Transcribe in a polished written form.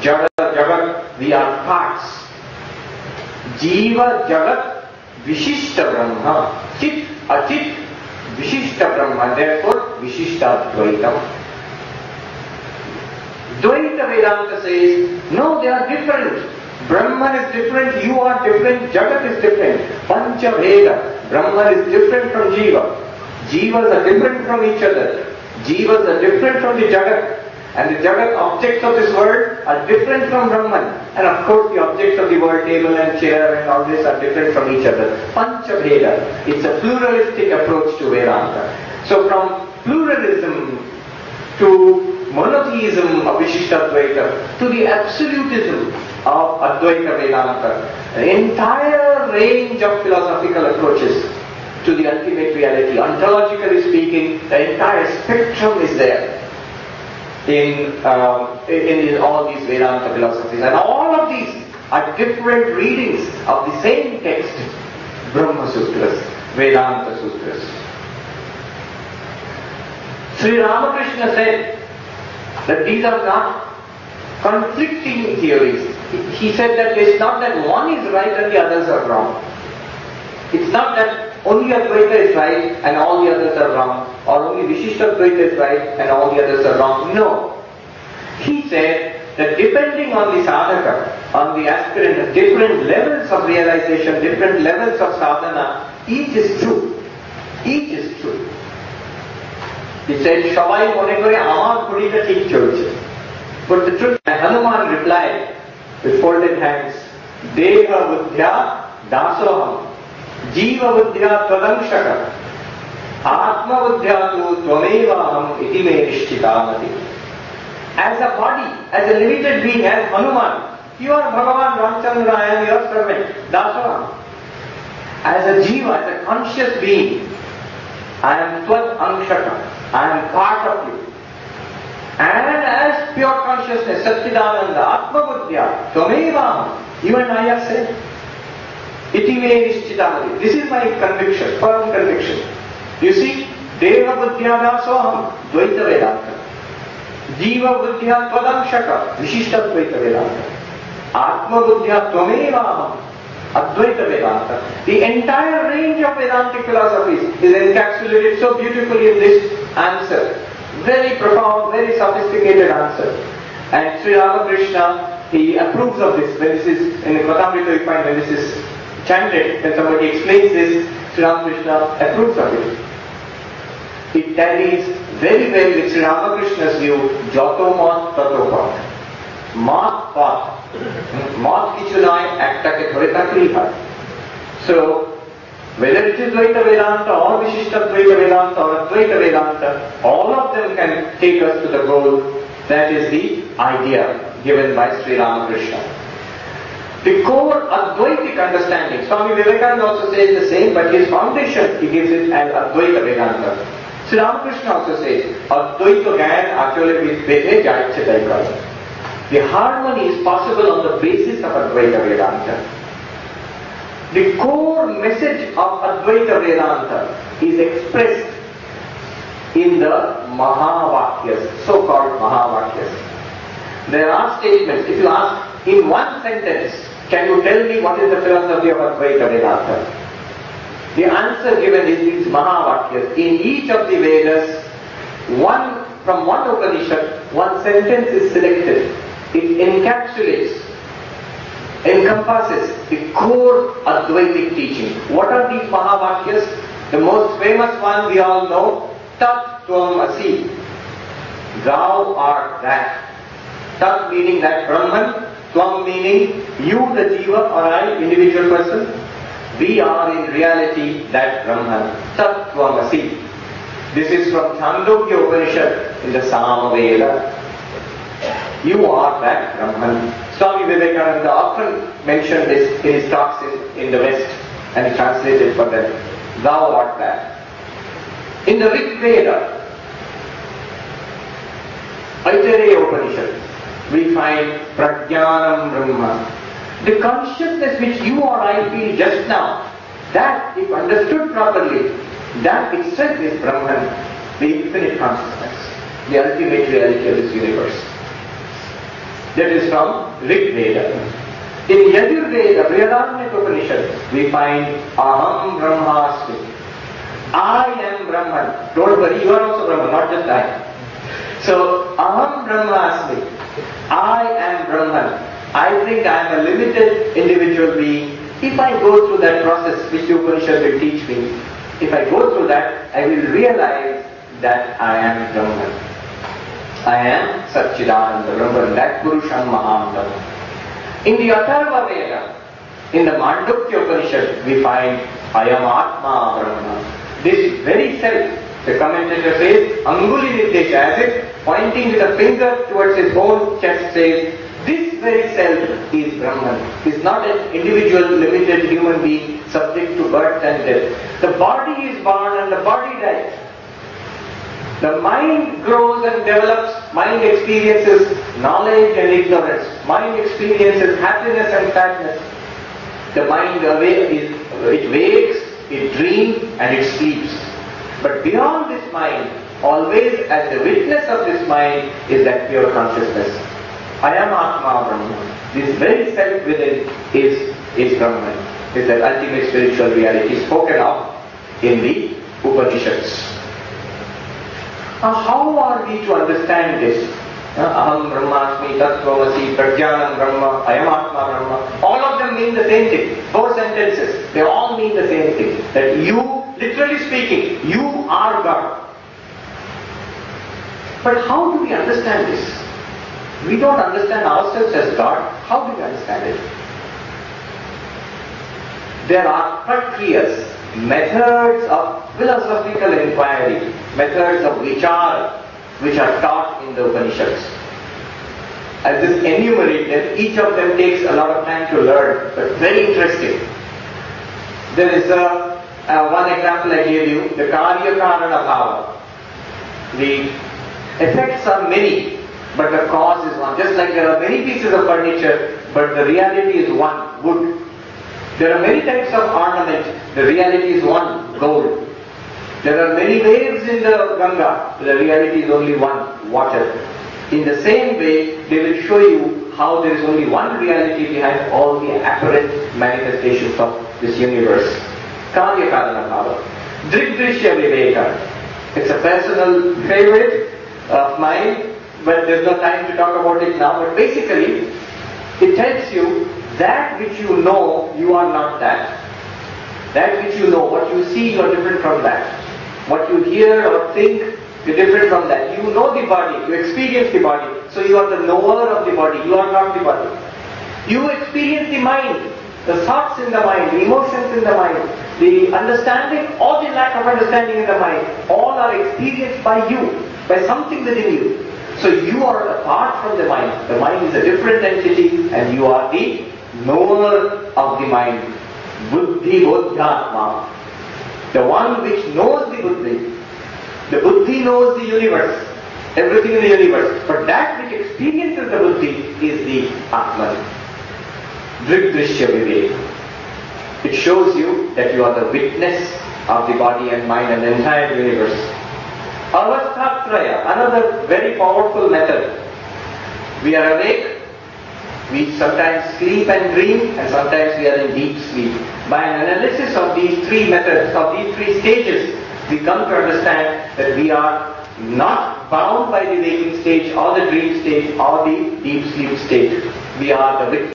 Jada, Jagat, we are parts. Jiva, Jagat, Vishishta Brahma. Chit, Achit, Vishishta Brahma. Therefore, Vishishta Dvaitam. Dvaita Vedanta says, no, they are different. Brahman is different, you are different, Jagat is different. Pancha Veda. Brahman is different from Jiva. Jivas are different from each other. Jivas are different from the Jagat. And the Jagat objects of this world are different from Brahman. And of course the objects of the world, table and chair and all this, are different from each other. Pancha Veda. It's a pluralistic approach to Vedanta. So from pluralism to monotheism of Vishishtadvaita to the absolutism of Advaita Vedanta, an entire range of philosophical approaches to the ultimate reality. Ontologically speaking, the entire spectrum is there in all these Vedanta philosophies. And all of these are different readings of the same text, Brahma Sutras, Vedanta Sutras. Sri Ramakrishna said that these are not conflicting theories. He said that it's not that one is right and the others are wrong. It's not that only Advaita is right and all the others are wrong, or only Vishishtadvaita is right and all the others are wrong. No. He said that depending on the sadhaka, on the aspirant, different levels of realization, different levels of sadhana, each is true. Each is true. He said, Shabai mone kore amar kurita thik cholche. But the truth, Hanuman replied with folded hands, Deva buddhya dasoham, Jiva buddhya tadamshaka, Atma buddhya tu tvamevaham iti me nishchitamati. As a body, as a limited being, as Hanuman, you are Bhagavan Ramchandra, I am your servant, dasoham. As a jiva, as a conscious being, I am Tvat Angshaka, I am part of you. And as pure consciousness, Satchidananda, Atma Buddhya, Tvameva, you and I have said, Iti me nishchitamati. This is my conviction, firm conviction. You see, Deva Buddhya dasoham, Dvaita Vedanta. Jiva Buddhya Tvadamshaka, Vishishta Dvaita Vedanta. Atma Buddhya Tvameva, Advaita Vedanta. The entire range of Vedantic philosophies is encapsulated so beautifully in this answer. Very profound, very sophisticated answer. And Sri Ramakrishna, he approves of this. When this is, in the Kathāmrita you find when this is chanted, when somebody explains this, Sri Ramakrishna approves of it. It tallies very well with Sri Ramakrishna's view, Jato Mat Tato Pat. Mat Pat. Mat kichu nai, ekta ke thode takli hai. So, whether it is Dvaita Vedanta or Vishishta Dvaita Vedanta or Advaita Vedanta, all of them can take us to the goal. That is the idea given by Sri Ramakrishna. The core Advaitic understanding, Swami Vivekananda also says the same, but his foundation, he gives it as Advaita Vedanta. Sri Ramakrishna also says, Advaita Gyan Achole Vedhe Jaichya Daikaya. The harmony is possible on the basis of Advaita Vedanta. The core message of Advaita Vedanta is expressed in the Mahavakyas, so-called Mahavakyas. There are statements. If you ask in one sentence, can you tell me what is the philosophy of Advaita Vedanta? The answer given is these Mahavakyas. In each of the Vedas, from one Upanishad, one sentence is selected. It encapsulates, encompasses the core Advaitic teaching. What are these Mahavakyas? The most famous one we all know, Tat Tvam Asi. Thou art that. Tat meaning that Brahman, Tvam meaning you, the Jiva, or I, individual person. We are in reality that Brahman. Tat Tvam Asi. This is from Chandogya Upanishad in the Samaveda. You are that Brahman. Swami Vivekananda often mentioned this in his talks in the West, and he translated for them. Thou art that. In the Rig Veda, Aitareya Upanishad, we find Prajnanam Brahma. The consciousness which you or I feel just now, that, if understood properly, that itself is Brahman, the infinite consciousness, the ultimate reality of this universe. That is from Rig Veda. In Yajurveda, Brihadaranyaka Upanishad, we find Aham Brahmasmi. I am Brahman. Don't worry, you are also Brahman, not just I. So, Aham Brahmasmi. I am Brahman. I think I am a limited individual being. If I go through that process which the Upanishad will teach me, if I go through that, I will realize that I am Brahman. I am Satchidananda Brahman, that Purusham Mahamtam. In the Atharva Veda, in the Mandukya Upanishad, we find Ayam Atma Brahma. This very self, the commentator says, Anguli Nirdesha, as if pointing with a finger towards his own chest, says, this very self is Brahman. Is not an individual, limited human being subject to birth and death. The body is born and the body dies. The mind grows and develops, mind experiences knowledge and ignorance, mind experiences happiness and sadness. The mind it wakes, it dreams and it sleeps. But beyond this mind, always as the witness of this mind is that pure consciousness. I am Atma Brahman. This very self within is Brahman, is that ultimate spiritual reality spoken of in the Upanishads. Now, how are we to understand this? Aham Brahmasmi, Tattvamasi, Prajnanam Brahma, Ayam Atma Brahma. All of them mean the same thing. 4 sentences. They all mean the same thing. That you, literally speaking, you are God. But how do we understand this? We don't understand ourselves as God. How do we understand it? There are prakriyas, methods of philosophical inquiry, methods of vichara, which are taught in the Upanishads. I'll just enumerate them. Each of them takes a lot of time to learn, but very interesting. There is one example I gave you, the Karya Karana Bhava. The effects are many, but the cause is one. Just like there are many pieces of furniture, but the reality is one, wood. There are many types of ornament, the reality is one, gold. There are many waves in the Ganga, the reality is only one, water. In the same way, they will show you how there is only one reality behind all the apparent manifestations of this universe. Karya Karana Bhava. Drigdrishya Viveka. It's a personal favorite of mine, but there's no time to talk about it now. But basically, it tells you that which you know, you are not that. That which you know, what you see, you are different from that. What you hear or think, you're different from that. You know the body, you experience the body, so you are the knower of the body, you are not the body. You experience the mind, the thoughts in the mind, the emotions in the mind, the understanding or the lack of understanding in the mind, all are experienced by you, by something within you. So you are apart from the mind. The mind is a different entity and you are the knower of the mind. Buddhi Bodhyatma. The one which knows the Buddhi. The Buddhi knows the universe, everything in the universe. But that which experiences the Buddhi is the Atman. Drigdrishya Viveka. It shows you that you are the witness of the body and mind and the entire universe. Avasthatraya, another very powerful method. We are awake, we sometimes sleep and dream, and sometimes we are in deep sleep. By an analysis of these 3 methods, of these 3 stages, we come to understand that we are not bound by the waking stage or the dream stage or the deep sleep stage. We are the witness.